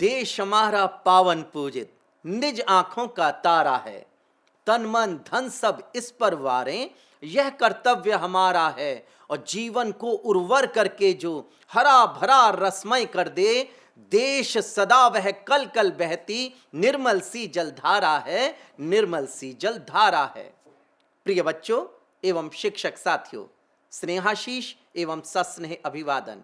देश हमारा पावन पूजित, निज आंखों का तारा है। तन मन धन सब इस पर वारें, यह कर्तव्य हमारा है। और जीवन को उर्वर करके जो हरा भरा रसमय कर दे, देश सदा वह कल कल बहती निर्मल सी जलधारा है, निर्मल सी जलधारा है। प्रिय बच्चों एवं शिक्षक साथियों, स्नेहाशीष एवं सस्नेह अभिवादन।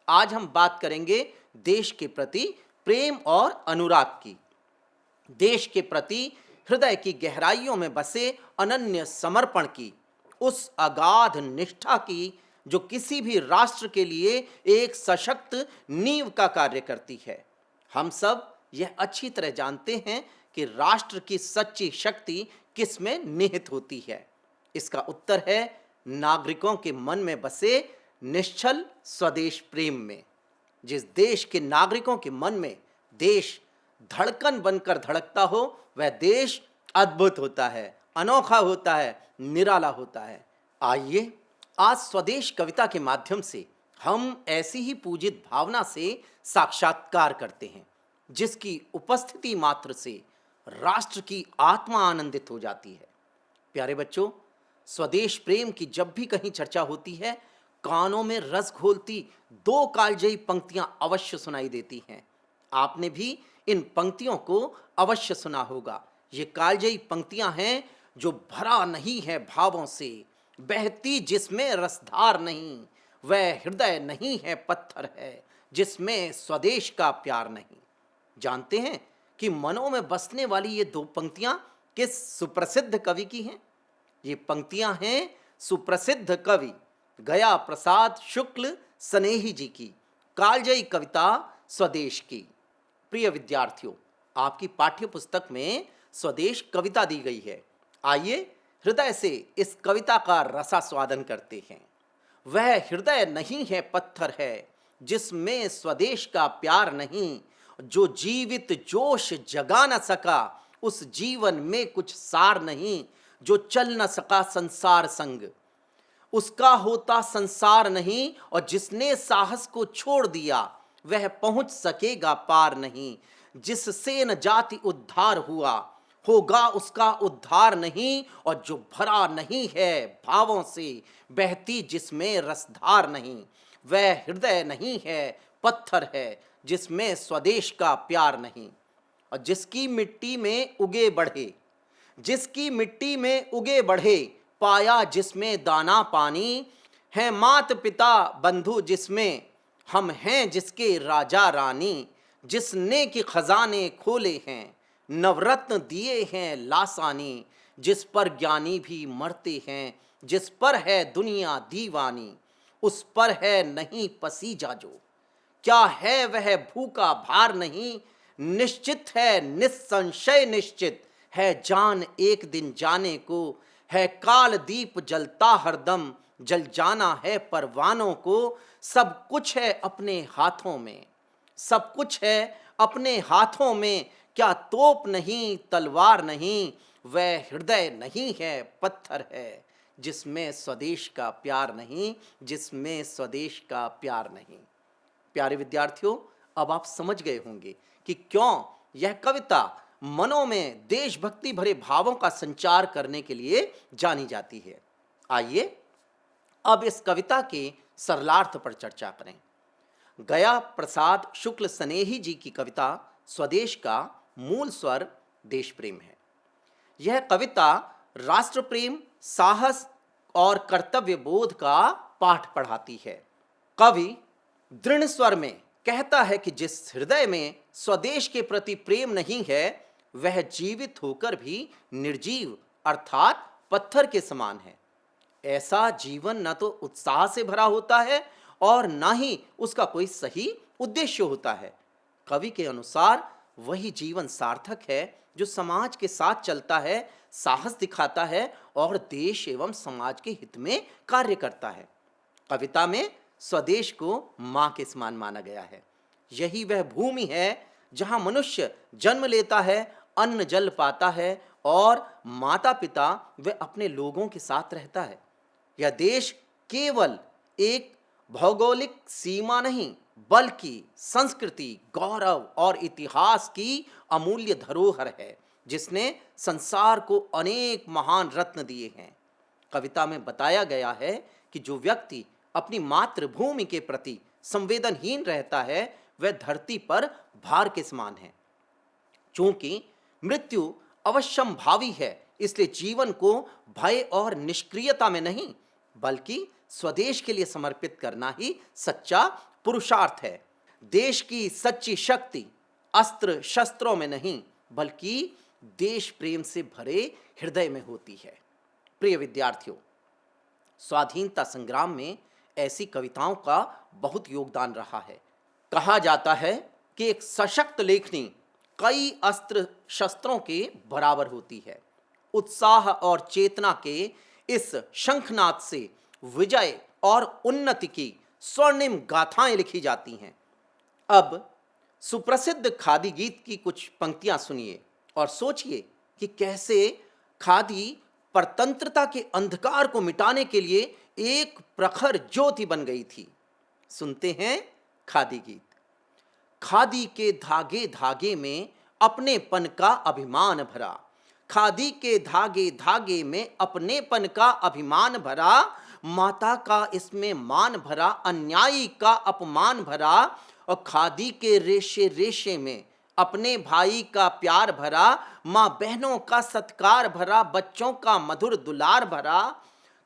आज हम बात करेंगे देश के प्रति प्रेम और अनुराग की। देश के प्रति हृदय की गहराइयों में बसे अनन्य समर्पण की, उस अगाध निष्ठा की जो किसी भी राष्ट्र के लिए एक सशक्त नींव का कार्य करती है। हम सब यह अच्छी तरह जानते हैं कि राष्ट्र की सच्ची शक्ति किस में निहित होती है। इसका उत्तर है नागरिकों के मन में बसे निश्चल स्वदेश प्रेम में। जिस देश के नागरिकों के मन में देश धड़कन बनकर धड़कता हो, वह देश अद्भुत होता है, अनोखा होता है, निराला होता है। आइए आज स्वदेश कविता के माध्यम से हम ऐसी ही पूजित भावना से साक्षात्कार करते हैं जिसकी उपस्थिति मात्र से राष्ट्र की आत्मा आनंदित हो जाती है। प्यारे बच्चों, स्वदेश प्रेम की जब भी कहीं चर्चा होती है, कानों में रस घोलती दो कालजयी पंक्तियां अवश्य सुनाई देती हैं। आपने भी इन पंक्तियों को अवश्य सुना होगा। ये कालजयी पंक्तियां हैं जो भरा नहीं है भावों से, बहती जिसमें रसधार नहीं, वह हृदय नहीं है पत्थर है, जिसमें स्वदेश का प्यार नहीं। जानते हैं कि मनों में बसने वाली ये दो पंक्तियां किस सुप्रसिद्ध कवि की हैं? ये पंक्तियां हैं सुप्रसिद्ध कवि गया प्रसाद शुक्ल स्नेही जी की कालजयी कविता स्वदेश की। प्रिय विद्यार्थियों, आपकी पाठ्य पुस्तक में स्वदेश कविता दी गई है। आइए हृदय से इस कविता का रसास्वादन करते हैं। वह हृदय नहीं है पत्थर है, जिसमें स्वदेश का प्यार नहीं, जो जीवित जोश जगा न सका, उस जीवन में कुछ सार नहीं, जो चल न सका संसार संग, उसका होता संसार नहीं, और जिसने साहस को छोड़ दिया वह पहुंच सकेगा पार नहीं। जिससे न जाति उद्धार हुआ, होगा उसका उद्धार नहीं, और जो भरा नहीं है भावों से, बहती जिसमें रसधार नहीं, वह हृदय नहीं है पत्थर है, जिसमें स्वदेश का प्यार नहीं। और जिसकी मिट्टी में उगे बढ़े, जिसकी मिट्टी में उगे बढ़े, पाया जिसमें दाना पानी, है मात पिता बंधु जिसमें, हम हैं जिसके राजा रानी। जिसने की खजाने खोले हैं, नवरत्न दिए हैं लासानी, जिस पर ज्ञानी भी मरते हैं, जिस पर है दुनिया दीवानी, उस पर है नहीं पसीजा जो, क्या है वह भूखा भार नहीं, निश्चित है निस्संशय निश्चित है जान एक दिन जाने को, है काल दीप जलता हरदम, जल जाना है परवानों को। सब कुछ है अपने हाथों में, सब कुछ है अपने हाथों में, क्या तोप नहीं तलवार नहीं, वह हृदय नहीं है पत्थर है, जिसमें स्वदेश का प्यार नहीं, जिसमें स्वदेश का प्यार नहीं। प्यारे विद्यार्थियों, अब आप समझ गए होंगे कि क्यों यह कविता मनों में देशभक्ति भरे भावों का संचार करने के लिए जानी जाती है। आइए अब इस कविता के सरलार्थ पर चर्चा करें। गया प्रसाद शुक्ल स्नेही जी की कविता स्वदेश का मूल स्वर देश प्रेम है। यह कविता राष्ट्र प्रेम, साहस और कर्तव्य बोध का पाठ पढ़ाती है। कवि दृढ़ स्वर में कहता है कि जिस हृदय में स्वदेश के प्रति प्रेम नहीं है, वह जीवित होकर भी निर्जीव अर्थात पत्थर के समान है। ऐसा जीवन न तो उत्साह से भरा होता है और न ही उसका कोई सही उद्देश्य होता है। कवि के अनुसार वही जीवन सार्थक है जो समाज के साथ चलता है, साहस दिखाता है और देश एवं समाज के हित में कार्य करता है। कविता में स्वदेश को मां के समान माना गया है। यही वह भूमि है जहां मनुष्य जन्म लेता है, अन्न जल पाता है और माता पिता वे अपने लोगों के साथ रहता है। यह देश केवल एक भौगोलिक सीमा नहीं बल्कि संस्कृति, गौरव और इतिहास की अमूल्य धरोहर है, जिसने संसार को अनेक महान रत्न दिए हैं। कविता में बताया गया है कि जो व्यक्ति अपनी मातृभूमि के प्रति संवेदनहीन रहता है वह धरती पर भार के समान है। चूंकि मृत्यु अवश्यंभावी है, इसलिए जीवन को भय और निष्क्रियता में नहीं बल्कि स्वदेश के लिए समर्पित करना ही सच्चा पुरुषार्थ है। देश की सच्ची शक्ति अस्त्र शस्त्रों में नहीं बल्कि देश प्रेम से भरे हृदय में होती है। प्रिय विद्यार्थियों, स्वाधीनता संग्राम में ऐसी कविताओं का बहुत योगदान रहा है। कहा जाता है कि एक सशक्त लेखनी कई अस्त्र शस्त्रों के बराबर होती है। उत्साह और चेतना के इस शंखनाद से विजय और उन्नति की स्वर्णिम गाथाएं लिखी जाती हैं। अब सुप्रसिद्ध खादी गीत की कुछ पंक्तियां सुनिए और सोचिए कि कैसे खादी परतंत्रता के अंधकार को मिटाने के लिए एक प्रखर ज्योति बन गई थी। सुनते हैं खादी गीत। खादी के धागे धागे में अपनेपन का अभिमान भरा, खादी के धागे धागे में अपनेपन का अभिमान भरा, माता का इसमें मान भरा, अन्यायी का अपमान भरा, और खादी के रेशे रेशे में अपने भाई का प्यार भरा, माँ बहनों का सत्कार भरा, बच्चों का मधुर दुलार भरा।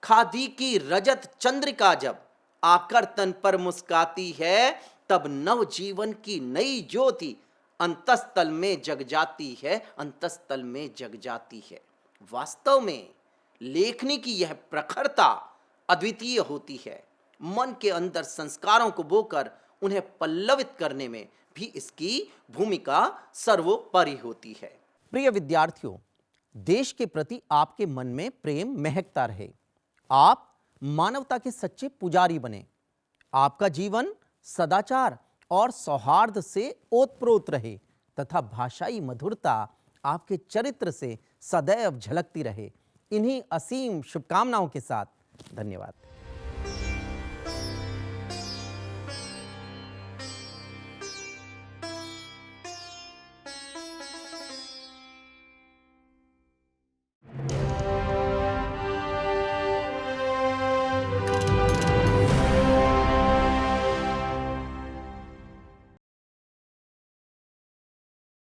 खादी की रजत चंद्रिका जब आकर तन पर मुस्काती है, तब नव जीवन की नई ज्योति अंतस्तल में जग जाती है, अंतस्तल में जग जाती है। वास्तव में लेखनी की यह प्रखरता अद्वितीय होती है। मन के अंदर संस्कारों को बोकर उन्हें पल्लवित करने में भी इसकी भूमिका सर्वोपरि होती है। प्रिय विद्यार्थियों, देश के प्रति आपके मन में प्रेम महकता रहे, आप मानवता के सच्चे पुजारी बने, आपका जीवन सदाचार और सौहार्द से ओतप्रोत रहे तथा भाषाई मधुरता आपके चरित्र से सदैव झलकती रहे। इन्हीं असीम शुभकामनाओं के साथ धन्यवाद।